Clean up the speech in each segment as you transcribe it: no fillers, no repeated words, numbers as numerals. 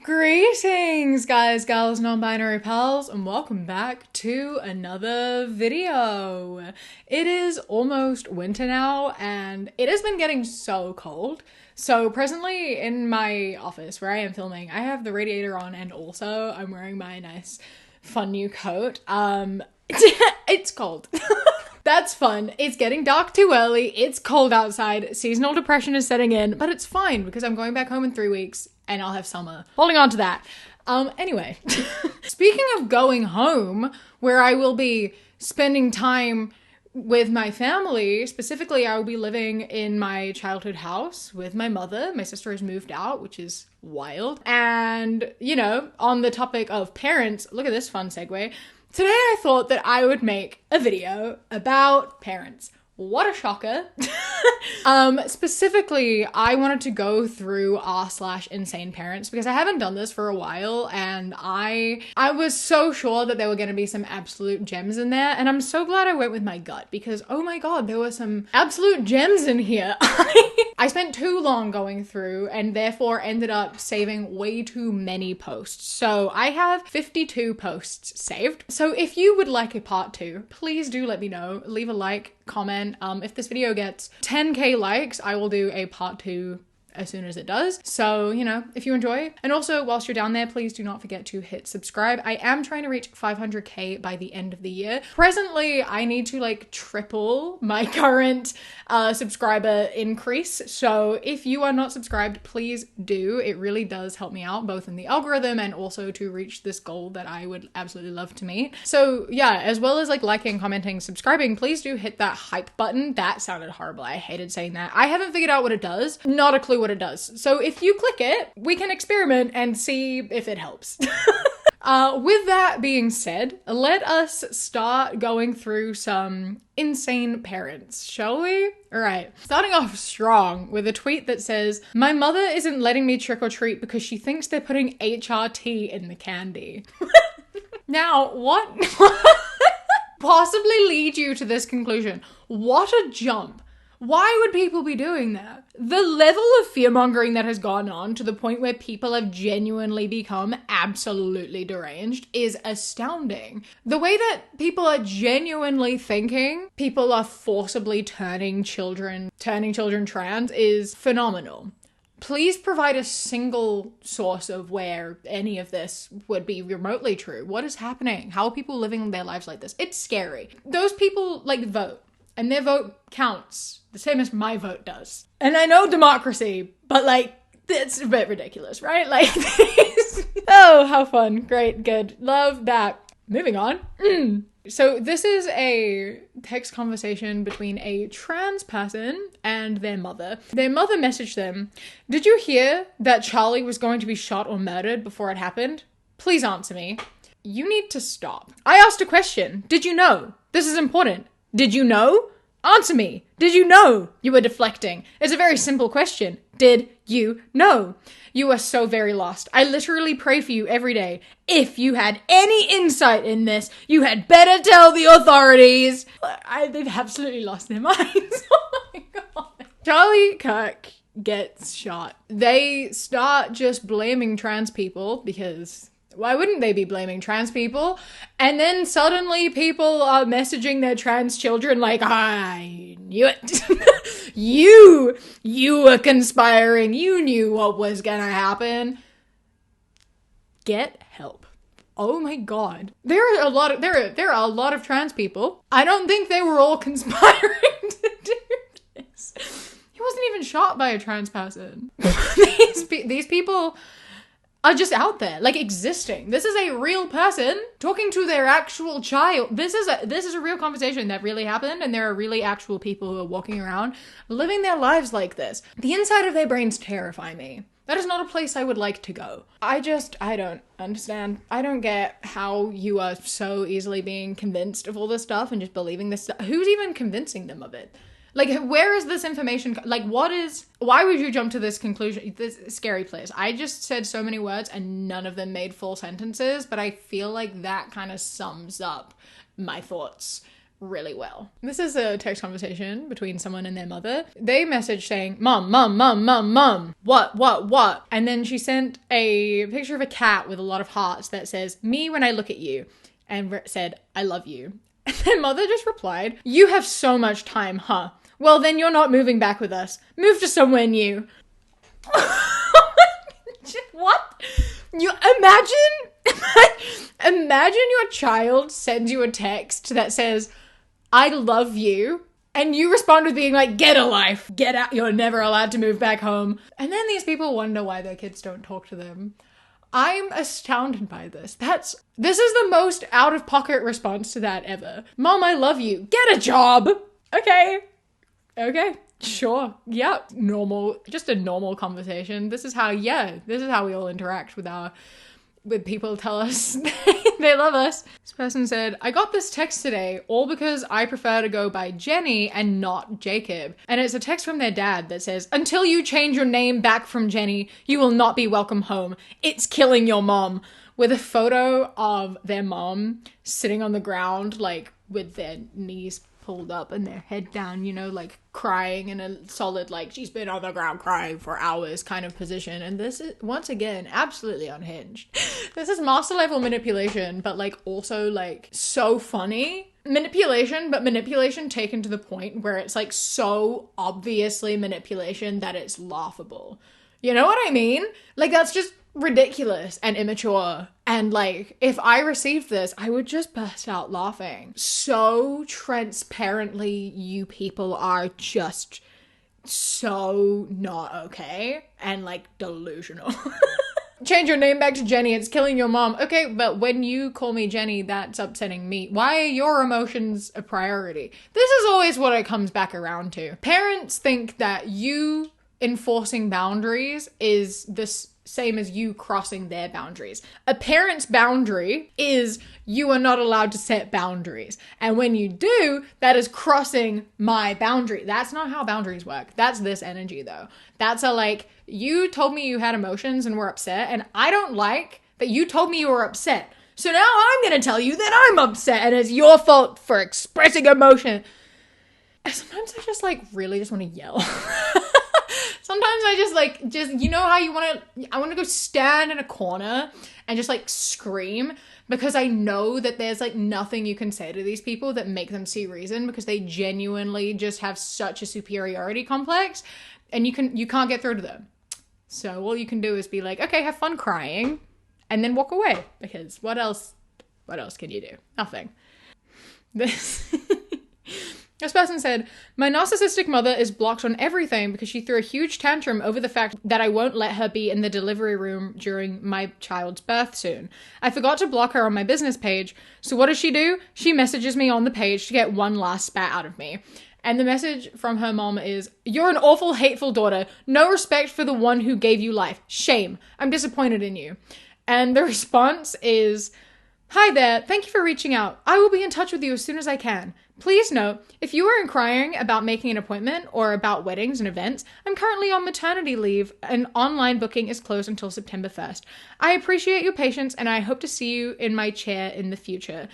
Greetings, guys, gals, non-binary pals, and welcome back to another video. It is almost winter now, and it has been getting so cold. So presently in my office where I am filming, I have the radiator on, and also I'm wearing my nice, fun new coat. It's cold. That's fun. It's getting dark too early. It's cold outside. Seasonal depression is setting in, but it's fine because I'm going back home in 3 weeks and I'll have summer. Holding on to that. Anyway, speaking of going home, where I will be spending time with my family, specifically I will be living in my childhood house with my mother. My sister has moved out, which is wild. And, you know, on the topic of parents, look at this fun segue. Today I thought that I would make a video about parents. What a shocker. Specifically, I wanted to go through r/InsaneParents because I haven't done this for a while, and I was so sure that there were going to be some absolute gems in there, and I'm so glad I went with my gut because, oh my god, there were some absolute gems in here. I spent too long going through and therefore ended up saving way too many posts. So I have 52 posts saved. So if you would like a part 2, please do let me know. Leave a like, comment. If this video gets 10k likes, I will do a part 2 as soon as it does. So, you know, if you enjoy. And also, whilst you're down there, please do not forget to hit subscribe. I am trying to reach 500k by the end of the year. Presently, I need to like triple my current subscriber increase. So if you are not subscribed, please do. It really does help me out, both in the algorithm and also to reach this goal that I would absolutely love to meet. So yeah, as well as like liking, commenting, subscribing, please do hit that hype button. That sounded horrible. I hated saying that. I haven't figured out what it does. Not a clue what it does. So if you click it, we can experiment and see if it helps. With that being said, let us start going through some insane parents, shall we? All right, starting off strong with a tweet that says, "My mother isn't letting me trick or treat because she thinks they're putting HRT in the candy." Now, what possibly lead you to this conclusion? What a jump. Why would people be doing that? The level of fear-mongering that has gone on to the point where people have genuinely become absolutely deranged is astounding. The way that people are genuinely thinking people are forcibly turning children trans is phenomenal. Please provide a single source of where any of this would be remotely true. What is happening? How are people living their lives like this? It's scary. Those people like vote. And their vote counts, the same as my vote does. And I know democracy, but like, it's a bit ridiculous, right? Like, oh, how fun. Great, good. Love that. Moving on. So this is a text conversation between a trans person and their mother. Their mother messaged them, "Did you hear that Charlie was going to be shot or murdered before it happened? Please answer me. You need to stop. I asked a question. Did you know? This is important. Did you know? Answer me. Did you know?" You were deflecting. It's a very simple question. Did you know? You are so very lost. I literally pray for you every day. If you had any insight in this, you had better tell the authorities. They've absolutely lost their minds. Oh my god. Charlie Kirk gets shot. They start just blaming trans people because why wouldn't they be blaming trans people? And then suddenly people are messaging their trans children like, "I knew it." You were conspiring. You knew what was gonna happen. Get help. Oh my god. There are a lot of trans people. I don't think they were all conspiring to do this. He wasn't even shot by a trans person. These people are just out there, like existing. This is a real person talking to their actual child. This is a real conversation that really happened, and there are really actual people who are walking around living their lives like this. The inside of their brains terrify me. That is not a place I would like to go. I don't understand. I don't get how you are so easily being convinced of all this stuff and just believing this stuff. Who's even convincing them of it? Like, where is this information? Like, why would you jump to this conclusion? This scary place. I just said so many words and none of them made full sentences, but I feel like that kind of sums up my thoughts really well. This is a text conversation between someone and their mother. They messaged saying, "Mom, mom, mom, mom, mom. What? And then she sent a picture of a cat with a lot of hearts that says, "Me when I look at you," and said, "I love you." And their mother just replied, "You have so much time, huh? Well, then you're not moving back with us. Move to somewhere new." What? You imagine your child sends you a text that says, "I love you," and you respond with being like, "Get a life, get out, you're never allowed to move back home." And then these people wonder why their kids don't talk to them. I'm astounded by this. This is the most out-of-pocket response to that ever. "Mom, I love you. Get a job." Okay. Sure. Yeah. Just a normal conversation. This is how we all interact with people tell us they love us. This person said, "I got this text today, all because I prefer to go by Jenny and not Jacob." And it's a text from their dad that says, "Until you change your name back from Jenny, you will not be welcome home. It's killing your mom." With a photo of their mom sitting on the ground, like with their knees pulled up and their head down, like crying in a solid, like she's been on the ground crying for hours kind of position. And this is, once again, absolutely unhinged. This is master level manipulation, but like also like so funny. Manipulation taken to the point where it's like so obviously manipulation that it's laughable. You know what I mean? Like that's just ridiculous and immature. And like, if I received this, I would just burst out laughing. So transparently, you people are just so not okay and like delusional. Change your name back to Jenny, it's killing your mom. Okay, but when you call me Jenny, that's upsetting me. Why are your emotions a priority? This is always what it comes back around to. Parents think that you enforcing boundaries is this same as you crossing their boundaries. A parent's boundary is you are not allowed to set boundaries. And when you do, that is crossing my boundary. That's not how boundaries work. That's this energy though. That's a like, you told me you had emotions and were upset, and I don't like that you told me you were upset. So now I'm going to tell you that I'm upset and it's your fault for expressing emotion. And sometimes I just like really just want to yell. Sometimes I just you know how I want to go stand in a corner and just like scream, because I know that there's like nothing you can say to these people that make them see reason, because they genuinely just have such a superiority complex and you can't get through to them. So all you can do is be like, okay, have fun crying and then walk away, because what else can you do? Nothing. This person said, "My narcissistic mother is blocked on everything because she threw a huge tantrum over the fact that I won't let her be in the delivery room during my child's birth soon. I forgot to block her on my business page, so what does she do? She messages me on the page to get one last spat out of me." And the message from her mom is, "You're an awful, hateful daughter. No respect for the one who gave you life. Shame. I'm disappointed in you." And the response is, "Hi there. Thank you for reaching out. I will be in touch with you as soon as I can. Please note, if you are inquiring about making an appointment or about weddings and events, I'm currently on maternity leave and online booking is closed until September 1st. I appreciate your patience and I hope to see you in my chair in the future."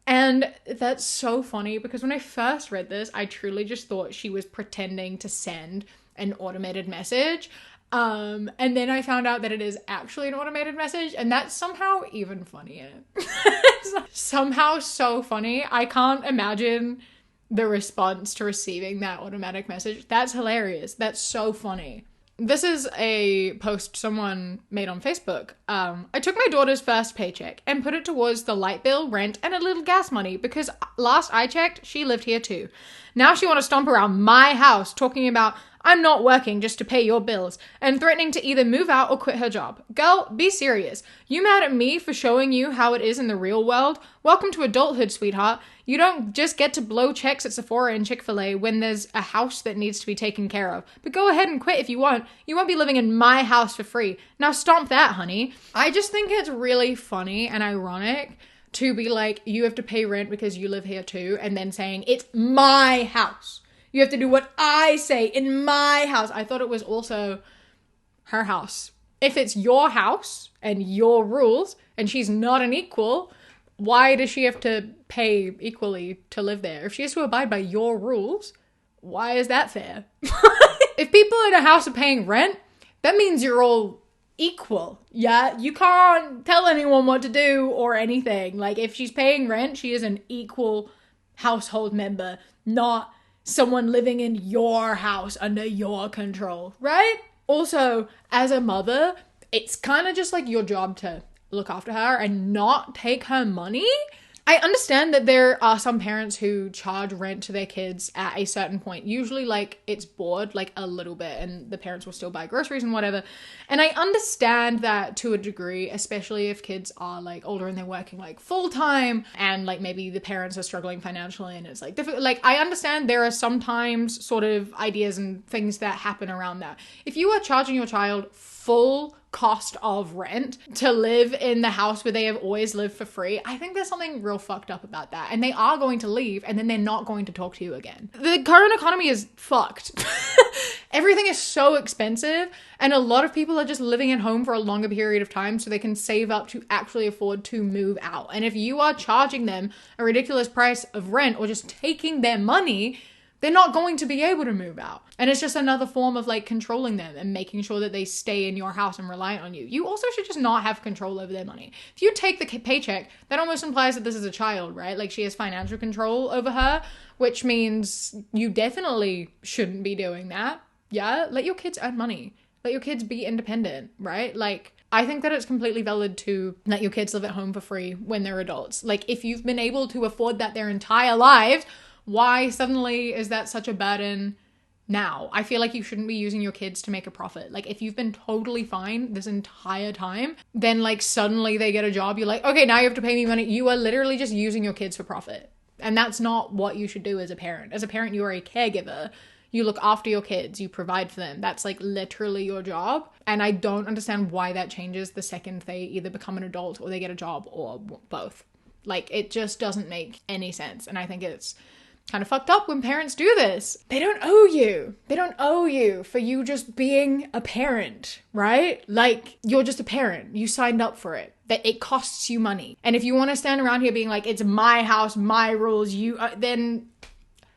And that's so funny, because when I first read this, I truly just thought she was pretending to send an automated message. And then I found out that it is actually an automated message, and that's somehow even funnier. It's somehow so funny. I can't imagine the response to receiving that automatic message. That's hilarious. That's so funny. This is a post someone made on Facebook. "I took my daughter's first paycheck and put it towards the light bill, rent, and a little gas money, because last I checked, she lived here too. Now she want to stomp around my house talking about I'm not working just to pay your bills, and threatening to either move out or quit her job. Girl, be serious. You mad at me for showing you how it is in the real world? Welcome to adulthood, sweetheart. You don't just get to blow checks at Sephora and Chick-fil-A when there's a house that needs to be taken care of. But go ahead and quit if you want. You won't be living in my house for free. Now stomp that, honey." I just think it's really funny and ironic to be like, you have to pay rent because you live here too, and then saying, it's my house. You have to do what I say in my house. I thought it was also her house. If it's your house and your rules and she's not an equal, Why does she have to pay equally to live there? If she has to abide by your rules, why is that fair? If people in a house are paying rent, that means you're all equal. Yeah, you can't tell anyone what to do or anything. Like, if she's paying rent, she is an equal household member, not someone living in your house under your control, right? Also, as a mother, it's kind of just like your job to look after her and not take her money. I understand that there are some parents who charge rent to their kids at a certain point. Usually, like, it's bored, like, a little bit, and the parents will still buy groceries and whatever. And I understand that to a degree, especially if kids are, like, older and they're working, like, full-time, and, like, maybe the parents are struggling financially and it's, like, difficult. Like, I understand there are sometimes sort of ideas and things that happen around that. If you are charging your child full cost of rent to live in the house where they have always lived for free, I think there's something real fucked up about that. And they are going to leave and then they're not going to talk to you again. The current economy is fucked. Everything is so expensive, and a lot of people are just living at home for a longer period of time so they can save up to actually afford to move out. And if you are charging them a ridiculous price of rent or just taking their money, they're not going to be able to move out. And it's just another form of, like, controlling them and making sure that they stay in your house and reliant on you. You also should just not have control over their money. If you take the paycheck, that almost implies that this is a child, right? Like, she has financial control over her, which means you definitely shouldn't be doing that. Yeah? Let your kids earn money. Let your kids be independent, right? Like, I think that it's completely valid to let your kids live at home for free when they're adults. Like, if you've been able to afford that their entire lives, why suddenly is that such a burden now? I feel like you shouldn't be using your kids to make a profit. Like, if you've been totally fine this entire time, then, like, suddenly they get a job, you're like, okay, now you have to pay me money. You are literally just using your kids for profit. And that's not what you should do as a parent. As a parent, you are a caregiver. You look after your kids, you provide for them. That's, like, literally your job. And I don't understand why that changes the second they either become an adult or they get a job or both. Like, it just doesn't make any sense. And I think it's kind of fucked up when parents do this. They don't owe you. They don't owe you for you just being a parent, right? Like, you're just a parent. You signed up for it. That it costs you money. And if you want to stand around here being like, it's my house, my rules, then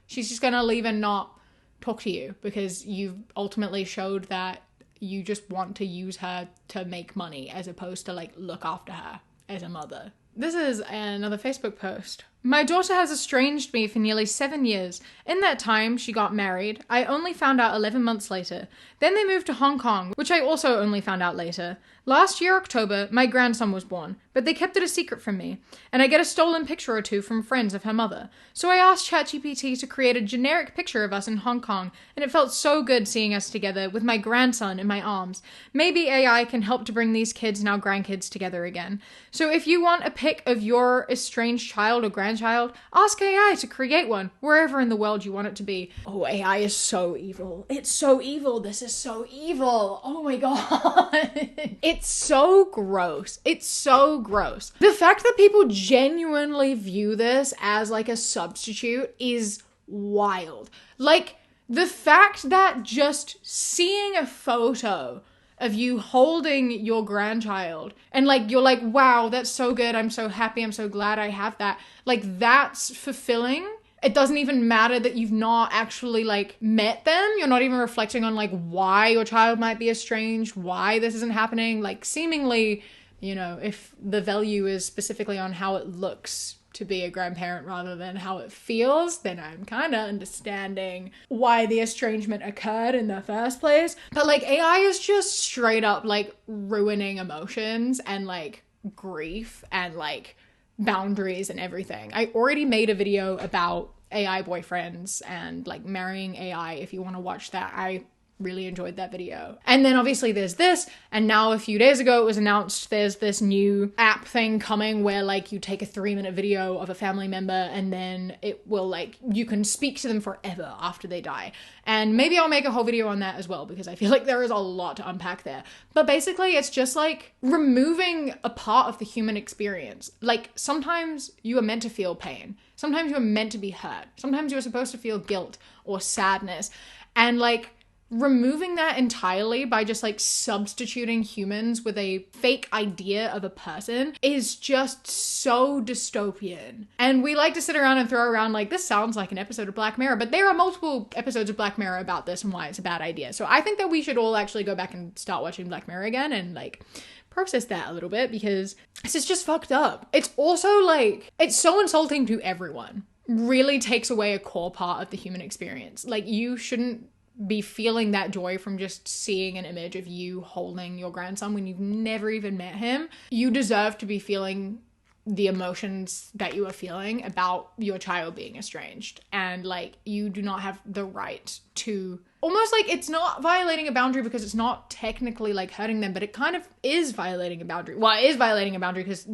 she's just gonna leave and not talk to you because you've ultimately showed that you just want to use her to make money as opposed to, like, look after her as a mother. This is another Facebook post. My daughter has estranged me for nearly 7 years. In that time, she got married. I only found out 11 months later. Then they moved to Hong Kong, which I also only found out later. Last year, October, my grandson was born, but they kept it a secret from me, and I get a stolen picture or two from friends of her mother. So I asked ChatGPT to create a generic picture of us in Hong Kong, and it felt so good seeing us together with my grandson in my arms. Maybe AI can help to bring these kids and our grandkids together again. So if you want a pic of your estranged child or grandchild, ask AI to create one wherever in the world you want it to be. Oh, AI is so evil. It's so evil. This is so evil. Oh my god. It's so gross. It's so gross. The fact that people genuinely view this as, like, a substitute is wild. Like, the fact that just seeing a photo of you holding your grandchild and, like, you're like, wow, that's so good. I'm so happy. I'm so glad I have that. Like, that's fulfilling. It doesn't even matter that you've not actually, like, met them. You're not even reflecting on, like, why your child might be estranged, why this isn't happening. Like, seemingly, you know, if the value is specifically on how it looks to be a grandparent rather than how it feels, then I'm kind of understanding why the estrangement occurred in the first place. But, like, AI is just straight up, like, ruining emotions and, like, grief and, like, boundaries and everything. I already made a video about AI boyfriends and, like, marrying AI. If you want to watch that, I really enjoyed that video. And then obviously there's this, and now a few days ago it was announced there's this new app thing coming where, like, you take a 3-minute video of a family member and then it will, like, you can speak to them forever after they die. And maybe I'll make a whole video on that as well because I feel like there is a lot to unpack there. But basically it's just, like, removing a part of the human experience. Like, sometimes you are meant to feel pain. Sometimes you are meant to be hurt. Sometimes you're supposed to feel guilt or sadness. And, like, removing that entirely by just like substituting humans with a fake idea of a person is just so dystopian. And we like to sit around and throw around like, this sounds like an episode of Black Mirror, but there are multiple episodes of Black Mirror about this and why it's a bad idea. So I think that we should all actually go back and start watching Black Mirror again and like process that a little bit, because this is just fucked up. It's also like, it's so insulting to everyone. Really takes away a core part of the human experience. Like, you shouldn't be feeling that joy from just seeing an image of you holding your grandson when you've never even met him. You deserve to be feeling the emotions that you are feeling about your child being estranged. And like, you do not have the right to, almost like, it's not violating a boundary because it's not technically like hurting them, but it kind of is violating a boundary. Well, it is violating a boundary because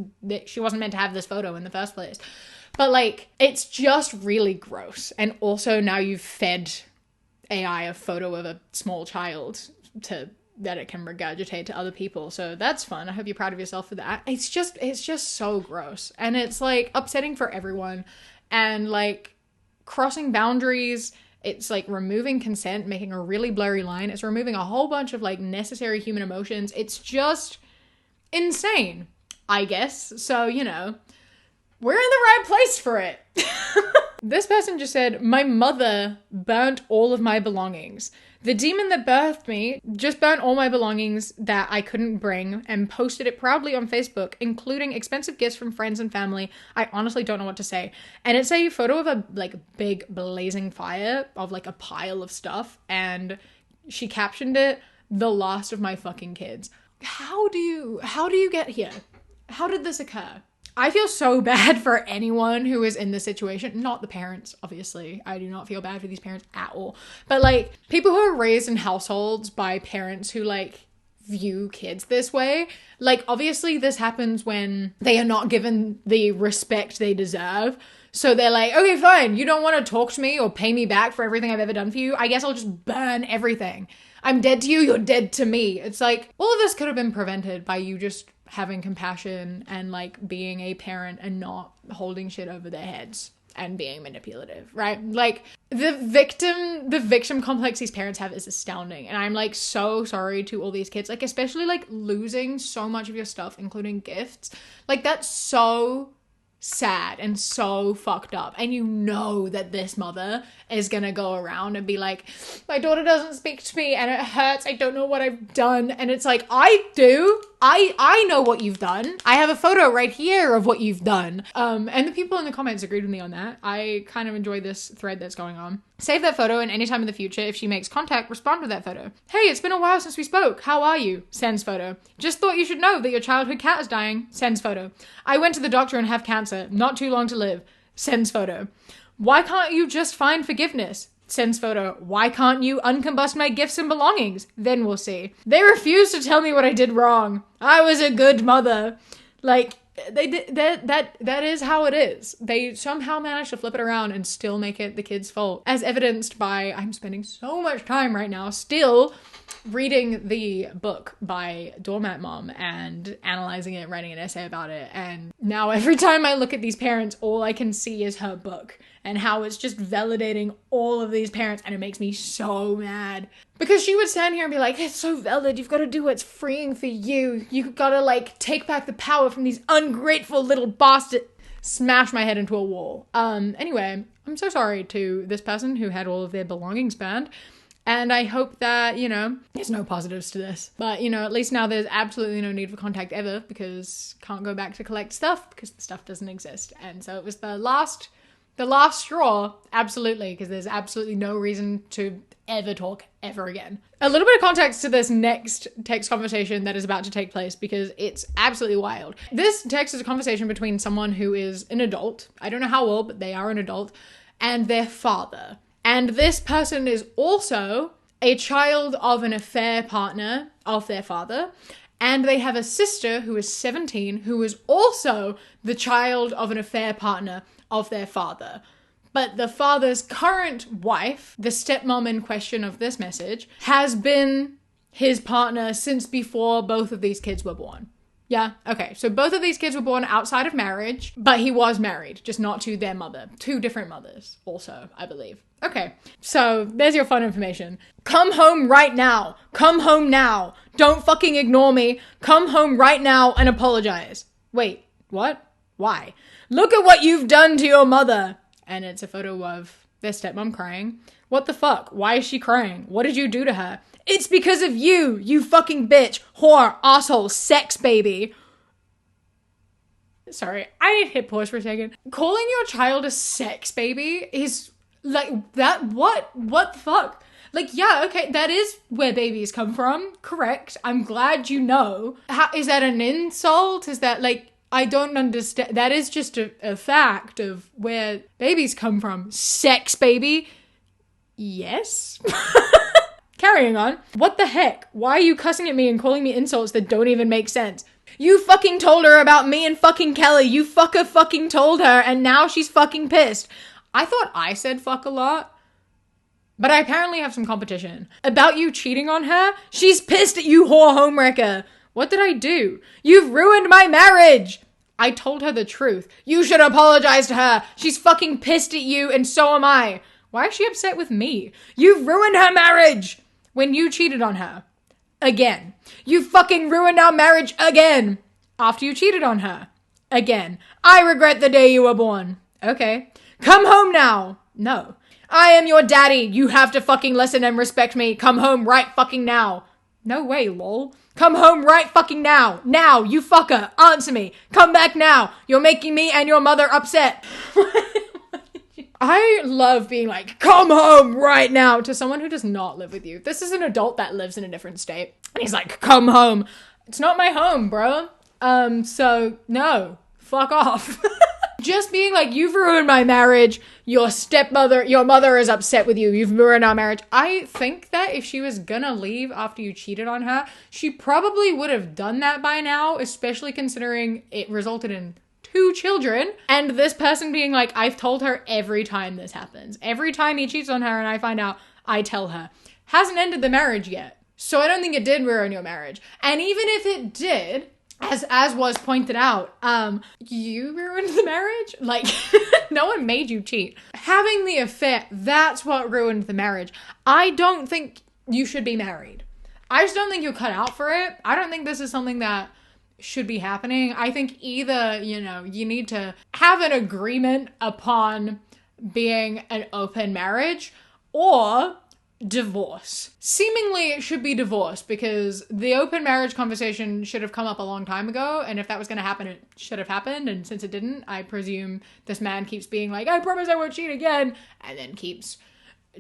she wasn't meant to have this photo in the first place. But like, it's just really gross. And also now you've fed AI a photo of a small child that it can regurgitate to other people. So that's fun. I hope you're proud of yourself for that. It's just so gross. And it's like upsetting for everyone. And like, crossing boundaries, it's like removing consent, making a really blurry line. It's removing a whole bunch of like necessary human emotions. It's just insane, I guess. So, you know, we're in the right place for it. This person just said, my mother burnt all of my belongings. The demon that birthed me just burnt all my belongings that I couldn't bring and posted it proudly on Facebook, including expensive gifts from friends and family. I honestly don't know what to say. And it's a photo of a like big blazing fire of like a pile of stuff. And she captioned it, the last of my fucking kids. How do you get here? How did this occur? I feel so bad for anyone who is in this situation. Not the parents, obviously. I do not feel bad for these parents at all. But like, people who are raised in households by parents who like view kids this way. Like, obviously this happens when they are not given the respect they deserve. So they're like, okay, fine. You don't want to talk to me or pay me back for everything I've ever done for you. I guess I'll just burn everything. I'm dead to you. You're dead to me. It's like, all of this could have been prevented by you just having compassion and like being a parent and not holding shit over their heads and being manipulative, right? Like, the victim complex these parents have is astounding. And I'm like so sorry to all these kids, like especially like losing so much of your stuff, including gifts. Like, that's so sad and so fucked up. And you know that this mother is gonna go around and be like, my daughter doesn't speak to me and it hurts. I don't know what I've done. And it's like, I do. I know what you've done. I have a photo right here of what you've done. And the people in the comments agreed with me on that. I kind of enjoy this thread that's going on. Save that photo, and anytime in the future, if she makes contact, respond with that photo. Hey, it's been a while since we spoke. How are you? Sends photo. Just thought you should know that your childhood cat is dying. Sends photo. I went to the doctor and have cancer. Not too long to live. Sends photo. Why can't you just find forgiveness? Sends photo. Why can't you uncombust my gifts and belongings? Then we'll see. They refuse to tell me what I did wrong. I was a good mother. Like, they did that is how it is. They somehow managed to flip it around and still make it the kid's fault, as evidenced by, I'm spending so much time right now still reading the book by Doormat Mom and analyzing it, writing an essay about it. And now every time I look at these parents, all I can see is her book and how it's just validating all of these parents. And it makes me so mad, because she would stand here and be like, it's so valid. You've got to do what's freeing for you. You've got to like take back the power from these ungrateful little bastards. Smash my head into a wall. Anyway, I'm so sorry to this person who had all of their belongings banned. And I hope that, you know, there's no positives to this. But, you know, at least now there's absolutely no need for contact ever, because can't go back to collect stuff because the stuff doesn't exist. And so it was the last straw, absolutely, because there's absolutely no reason to ever talk ever again. A little bit of context to this next text conversation that is about to take place, because it's absolutely wild. This text is a conversation between someone who is an adult, I don't know how old, but they are an adult, and their father. And this person is also a child of an affair partner of their father. And they have a sister who is 17, who is also the child of an affair partner of their father. But the father's current wife, the stepmom in question of this message, has been his partner since before both of these kids were born. Yeah, okay. So both of these kids were born outside of marriage, but he was married, just not to their mother. 2 different mothers also, I believe. Okay, so there's your fun information. Come home right now. Come home now. Don't fucking ignore me. Come home right now and apologize. Wait, what? Why? Look at what you've done to your mother. And it's a photo of their stepmom crying. What the fuck? Why is she crying? What did you do to her? It's because of you, you fucking bitch, whore, asshole, sex baby. Sorry, I need to hit pause for a second. Calling your child a sex baby is like that. What the fuck? Like, yeah, okay, that is where babies come from. Correct. I'm glad you know. Is that an insult? Is that like, I don't understand. That is just a fact of where babies come from. Sex baby. Yes. Carrying on. What the heck? Why are you cussing at me and calling me insults that don't even make sense? You fucking told her about me and fucking Kelly. You fucker fucking told her and now she's fucking pissed. I thought I said fuck a lot, but I apparently have some competition. About you cheating on her? She's pissed at you, whore homewrecker. What did I do? You've ruined my marriage. I told her the truth. You should apologize to her. She's fucking pissed at you and so am I. Why is she upset with me? You've ruined her marriage. When you cheated on her. Again. You fucking ruined our marriage again. After you cheated on her. Again. I regret the day you were born. Okay. Come home now. No. I am your daddy. You have to fucking listen and respect me. Come home right fucking now. No way, lol. Come home right fucking now. Now, you fucker. Answer me. Come back now. You're making me and your mother upset. I love being like, come home right now to someone who does not live with you. This is an adult that lives in a different state. And he's like, come home. It's not my home, bro. So no, fuck off. Just being like, you've ruined my marriage. Your mother is upset with you. You've ruined our marriage. I think that if she was gonna leave after you cheated on her, she probably would have done that by now, especially considering it resulted in 2 children, and this person being like, I've told her every time this happens. Every time he cheats on her and I find out, I tell her. Hasn't ended the marriage yet. So I don't think it did ruin your marriage. And even if it did, as was pointed out, you ruined the marriage? Like, no one made you cheat. Having the affair, that's what ruined the marriage. I don't think you should be married. I just don't think you're cut out for it. I don't think this is something that should be happening. I think either, you need to have an agreement upon being an open marriage or divorce. Seemingly it should be divorce because the open marriage conversation should have come up a long time ago, and if that was going to happen, it should have happened, and since it didn't, I presume this man keeps being like, I promise I won't cheat again, and then keeps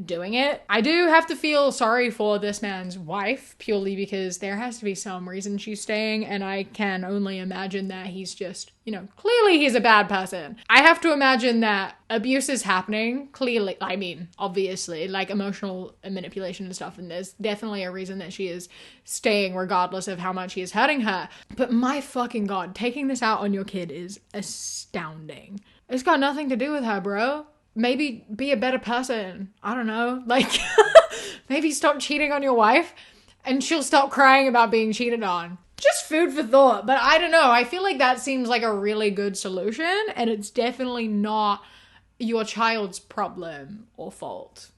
doing it. I do have to feel sorry for this man's wife purely because there has to be some reason she's staying, and I can only imagine that he's just, clearly he's a bad person. I have to imagine that abuse is happening, clearly, I mean, obviously, like emotional manipulation and stuff, and there's definitely a reason that she is staying regardless of how much he is hurting her. But my fucking god, taking this out on your kid is astounding. It's got nothing to do with her, bro. Maybe be a better person. I don't know. Like, maybe stop cheating on your wife and she'll stop crying about being cheated on. Just food for thought. But I don't know. I feel like that seems like a really good solution, and it's definitely not your child's problem or fault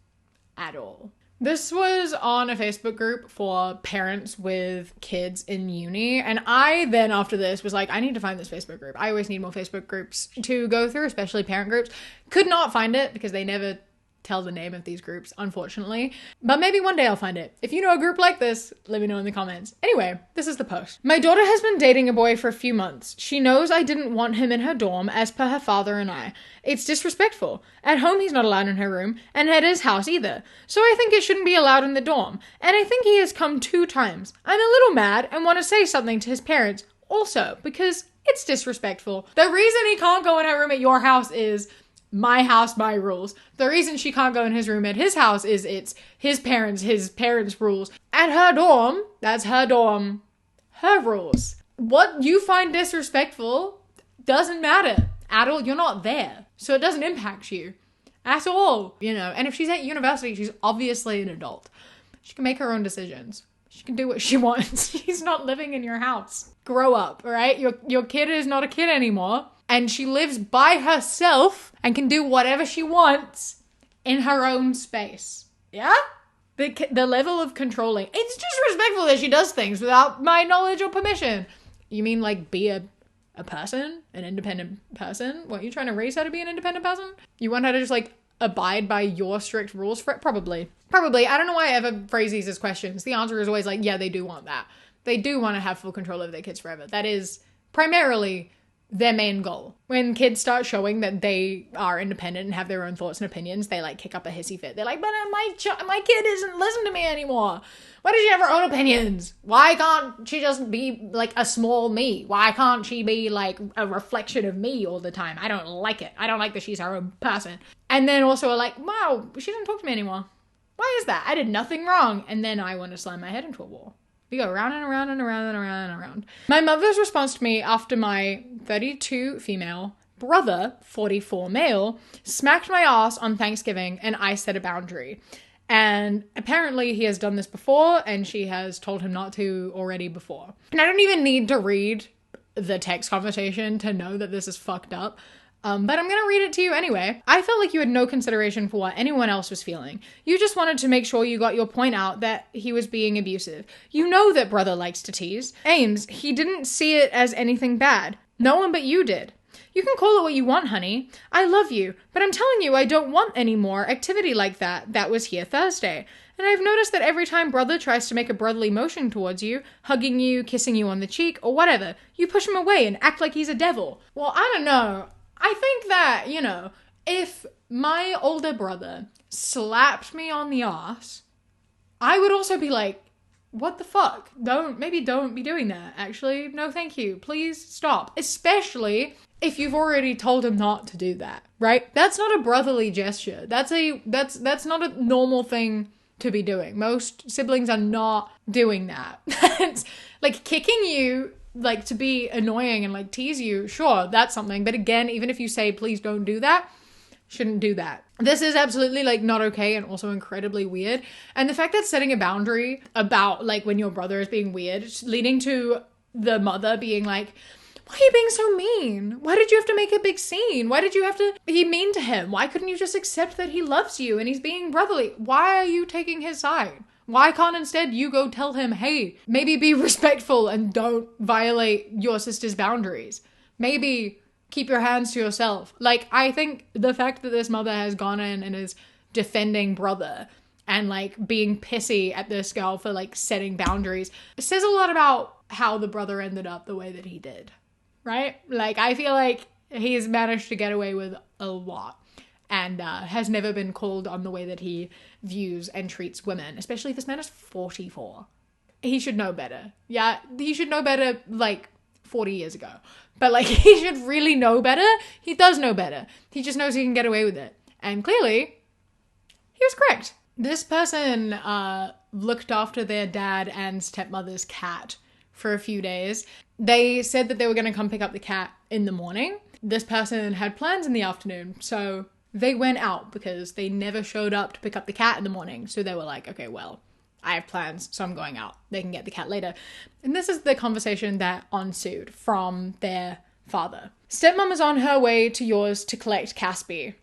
at all. This was on a Facebook group for parents with kids in uni, and I then after this was like, I need to find this Facebook group. I always need more Facebook groups to go through, especially parent groups. Could not find it because they never tell the name of these groups, unfortunately. But maybe one day I'll find it. If you know a group like this, let me know in the comments. Anyway, this is the post. My daughter has been dating a boy for a few months. She knows I didn't want him in her dorm as per her father and I. It's disrespectful. At home he's not allowed in her room, and at his house either. So I think it shouldn't be allowed in the dorm. And I think he has come 2 times. I'm a little mad and want to say something to his parents also, because it's disrespectful. The reason he can't go in her room at your house is my house, my rules. The reason she can't go in his room at his house is it's his parents' rules. At her dorm, that's her dorm, her rules. What you find disrespectful doesn't matter at all. You're not there. So it doesn't impact you at all, And if she's at university, she's obviously an adult. She can make her own decisions. She can do what she wants. She's not living in your house. Grow up, all right? Your kid is not a kid anymore. And she lives by herself and can do whatever she wants in her own space. Yeah? The level of controlling. It's disrespectful that she does things without my knowledge or permission. You mean like be a person? An independent person? What, you trying to raise her to be an independent person? You want her to just like abide by your strict rules for it? Probably. I don't know why I ever phrase these as questions. The answer is always like, yeah, they do want that. They do want to have full control over their kids forever. That is primarily their main goal. When kids start showing that they are independent and have their own thoughts and opinions, they like kick up a hissy fit. They're like, but my kid isn't listening to me anymore. Why does she have her own opinions? Why can't she just be like a small me? Why can't she be like a reflection of me all the time? I don't like it. I don't like that she's her own person. And then also are like, wow, she doesn't talk to me anymore. Why is that? I did nothing wrong. And then I want to slam my head into a wall. We go round and around and around and around and around. My mother's response to me after my 32 female brother, 44 male, smacked my ass on Thanksgiving and I set a boundary. And apparently he has done this before and she has told him not to already before. And I don't even need to read the text conversation to know that this is fucked up. But I'm going to read it to you anyway. I felt like you had no consideration for what anyone else was feeling. You just wanted to make sure you got your point out that he was being abusive. You know that brother likes to tease. Ames, he didn't see it as anything bad. No one but you did. You can call it what you want, honey. I love you, but I'm telling you I don't want any more activity like that. That was here Thursday. And I've noticed that every time brother tries to make a brotherly motion towards you, hugging you, kissing you on the cheek, or whatever, you push him away and act like he's a devil. Well, I don't know. I think that, you know, if my older brother slapped me on the ass, I would also be like, what the fuck? Don't be doing that. Actually, no thank you. Please stop. Especially if you've already told him not to do that, right? That's not a brotherly gesture. That's not a normal thing to be doing. Most siblings are not doing that. It's like kicking you, like to be annoying and like tease you, sure, that's something. But again, even if you say, please don't do that, shouldn't do that. This is absolutely like not okay and also incredibly weird. And the fact that setting a boundary about like when your brother is being weird, leading to the mother being like, why are you being so mean? Why did you have to make a big scene? Why did you have to be mean to him? Why couldn't you just accept that he loves you and he's being brotherly? Why are you taking his side? Why can't instead you go tell him, hey, maybe be respectful and don't violate your sister's boundaries. Maybe keep your hands to yourself. Like, I think the fact that this mother has gone in and is defending brother and like being pissy at this girl for like setting boundaries says a lot about how the brother ended up the way that he did, right? Like, I feel like he's managed to get away with a lot. And has never been called on the way that he views and treats women. Especially this man is 44. He should know better. Yeah, he should know better like 40 years ago. But like he should really know better. He does know better. He just knows he can get away with it. And clearly, he was correct. This person looked after their dad and stepmother's cat for a few days. They said that they were going to come pick up the cat in the morning. This person had plans in the afternoon, so they went out because they never showed up to pick up the cat in the morning. So they were like, okay, well, I have plans, so I'm going out. They can get the cat later. And this is the conversation that ensued from their father. Stepmom is on her way to yours to collect Caspi.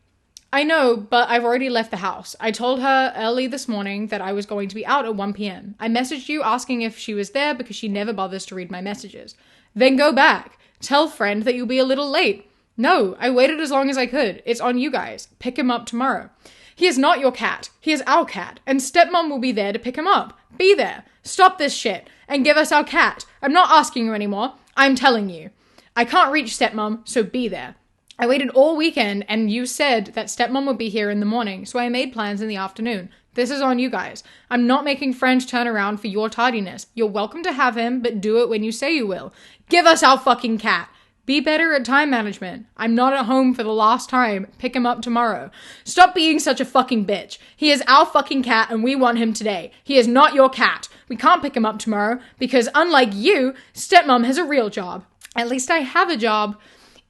I know, but I've already left the house. I told her early this morning that I was going to be out at 1 p.m. I messaged you asking if she was there because she never bothers to read my messages. Then go back. Tell friend that you'll be a little late. No, I waited as long as I could. It's on you guys. Pick him up tomorrow. He is not your cat. He is our cat. And stepmom will be there to pick him up. Be there. Stop this shit. And give us our cat. I'm not asking you anymore. I'm telling you. I can't reach stepmom, so be there. I waited all weekend and you said that stepmom would be here in the morning, so I made plans in the afternoon. This is on you guys. I'm not making friends turn around for your tardiness. You're welcome to have him, but do it when you say you will. Give us our fucking cat. Be better at time management. I'm not at home for the last time. Pick him up tomorrow. Stop being such a fucking bitch. He is our fucking cat and we want him today. He is not your cat. We can't pick him up tomorrow because unlike you, stepmom has a real job. At least I have a job.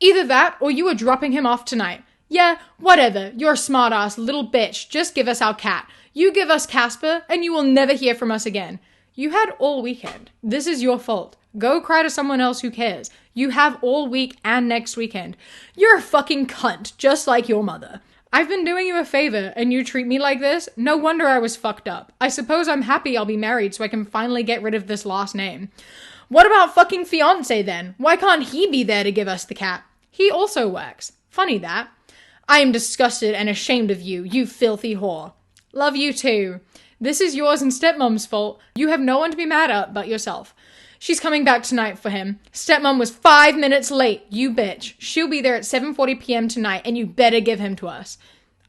Either that or you are dropping him off tonight. Yeah, whatever. You're a smart-ass little bitch. Just give us our cat. You give us Casper and you will never hear from us again. You had all weekend. This is your fault. Go cry to someone else who cares. You have all week and next weekend. You're a fucking cunt, just like your mother. I've been doing you a favor and you treat me like this? No wonder I was fucked up. I suppose I'm happy I'll be married so I can finally get rid of this last name. What about fucking fiancé then? Why can't he be there to give us the cat? He also works. Funny that. I am disgusted and ashamed of you, you filthy whore. Love you too. This is yours and stepmom's fault. You have no one to be mad at but yourself. She's coming back tonight for him. Stepmom was 5 minutes late, you bitch. She'll be there at 7:40 p.m. tonight and you better give him to us.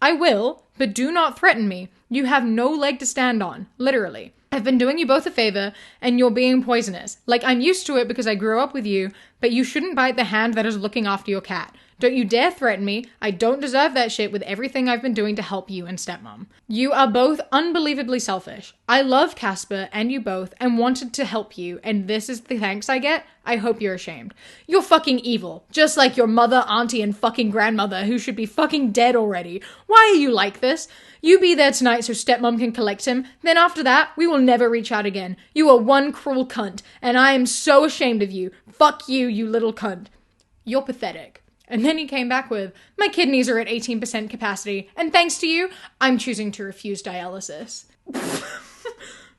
I will, but do not threaten me. You have no leg to stand on, literally. I've been doing you both a favor and you're being poisonous. Like, I'm used to it because I grew up with you, but you shouldn't bite the hand that is looking after your cat. Don't you dare threaten me. I don't deserve that shit with everything I've been doing to help you and stepmom. You are both unbelievably selfish. I love Casper and you both and wanted to help you, and this is the thanks I get? I hope you're ashamed. You're fucking evil. Just like your mother, auntie, and fucking grandmother who should be fucking dead already. Why are you like this? You be there tonight so stepmom can collect him. Then after that, we will never reach out again. You are one cruel cunt, and I am so ashamed of you. Fuck you, you little cunt. You're pathetic. And then he came back with, my kidneys are at 18% capacity, and thanks to you, I'm choosing to refuse dialysis.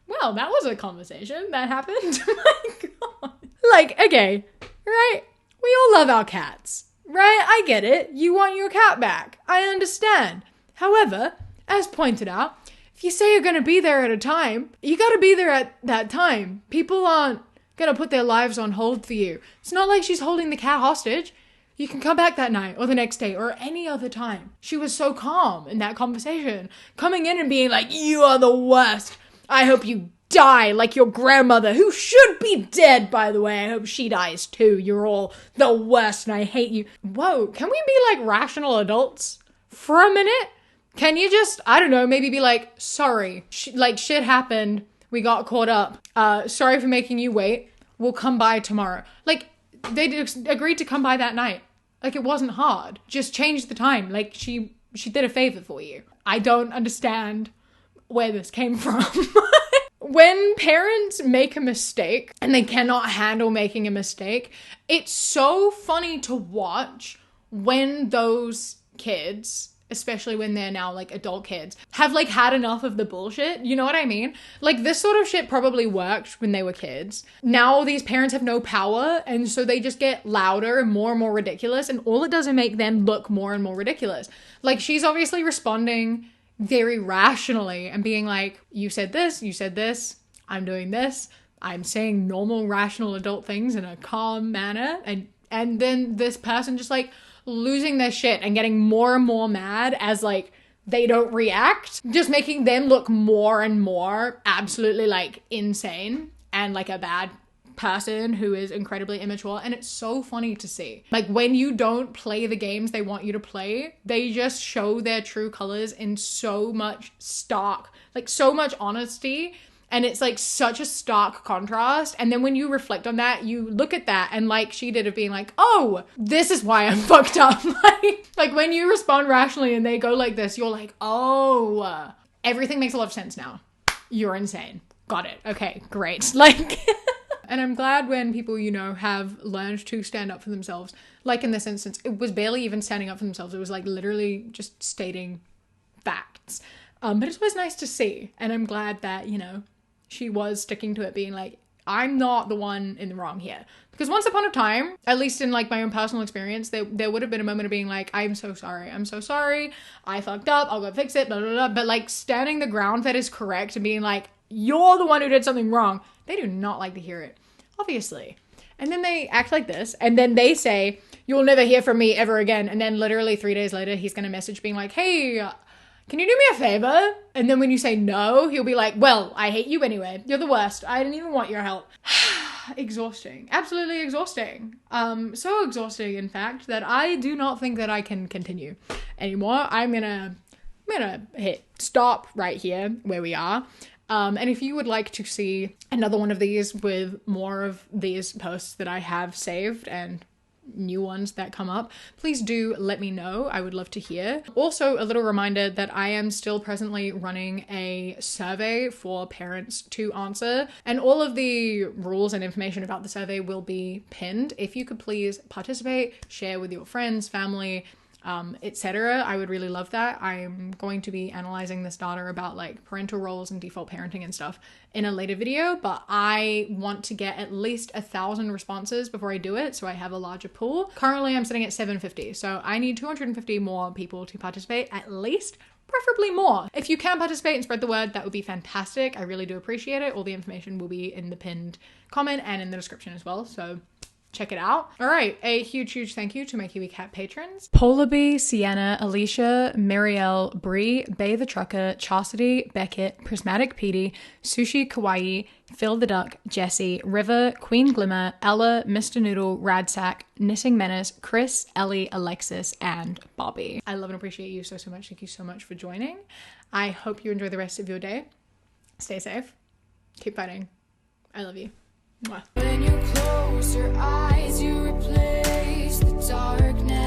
Well, that was a conversation that happened. My God. Like, okay, right? We all love our cats, right? I get it. You want your cat back. I understand. However, as pointed out, if you say you're going to be there at a time, you got to be there at that time. People aren't going to put their lives on hold for you. It's not like she's holding the cat hostage. You can come back that night or the next day or any other time. She was so calm in that conversation, coming in and being like, you are the worst. I hope you die like your grandmother, who should be dead, by the way. I hope she dies too. You're all the worst and I hate you. Whoa, can we be like rational adults for a minute? Can you just, I don't know, maybe be like, sorry, like shit happened. We got caught up. Sorry for making you wait. We'll come by tomorrow. Like, they agreed to come by that night. Like, it wasn't hard. Just change the time. Like, she did a favor for you. I don't understand where this came from. When parents make a mistake and they cannot handle making a mistake, it's so funny to watch when those kids, especially when they're now like adult kids, have like had enough of the bullshit. You know what I mean? Like, this sort of shit probably worked when they were kids. Now these parents have no power, and so they just get louder and more ridiculous, and all it does is make them look more and more ridiculous. Like, she's obviously responding very rationally and being like, you said this, I'm doing this, I'm saying normal rational adult things in a calm manner, and then this person just like losing their shit and getting more and more mad as like they don't react, just making them look more and more absolutely like insane and like a bad person who is incredibly immature. And it's so funny to see, like, when you don't play the games they want you to play, they just show their true colors in so much so much honesty. And it's like such a stark contrast. And then when you reflect on that, you look at that and like she did, of being like, oh, this is why I'm fucked up. like when you respond rationally and they go like this, you're like, oh, everything makes a lot of sense now. You're insane. Got it. Okay, great. Like, and I'm glad when people, you know, have learned to stand up for themselves. Like in this instance, it was barely even standing up for themselves. It was like literally just stating facts. But it's always nice to see. And I'm glad that, you know, she was sticking to it, being like, I'm not the one in the wrong here. Because once upon a time, at least in like my own personal experience, there would have been a moment of being like, I'm so sorry, I fucked up, I'll go fix it, blah, blah, blah. But like standing the ground that is correct and being like, you're the one who did something wrong, they do not like to hear it, obviously. And then they act like this, and then they say, you'll never hear from me ever again. And then literally 3 days later, he's going to message being like, hey, can you do me a favor? And then when you say no, he'll be like, well, I hate you anyway. You're the worst. I didn't even want your help. Exhausting. Absolutely exhausting. So exhausting, in fact, that I do not think that I can continue anymore. I'm gonna hit stop right here where we are. And if you would like to see another one of these with more of these posts that I have saved and new ones that come up, please do let me know. I would love to hear. Also, a little reminder that I am still presently running a survey for parents to answer, and all of the rules and information about the survey will be pinned. If you could please participate, share with your friends, family, etc. I would really love that. I'm going to be analyzing this data about like parental roles and default parenting and stuff in a later video, but I want to get at least 1,000 responses before I do it, so I have a larger pool. Currently I'm sitting at 750, so I need 250 more people to participate at least, preferably more. If you can participate and spread the word, that would be fantastic. I really do appreciate it. All the information will be in the pinned comment and in the description as well, so check it out. All right, a huge thank you to my Kiwi Cat patrons: Polar Bee, Sienna, Alicia, Marielle, Bree, Bay the Trucker, Chastity, Beckett, Prismatic Petey, Sushi Kawaii, Phil the Duck, Jessie, River, Queen Glimmer, Ella, Mr. Noodle, Radsack, Knitting Menace, Chris, Ellie, Alexis, and Bobby. I love and appreciate you so much. Thank you so much for joining. I hope you enjoy the rest of your day. Stay safe. Keep fighting. I love you. Mwah. When you close your eyes, you replace the darkness.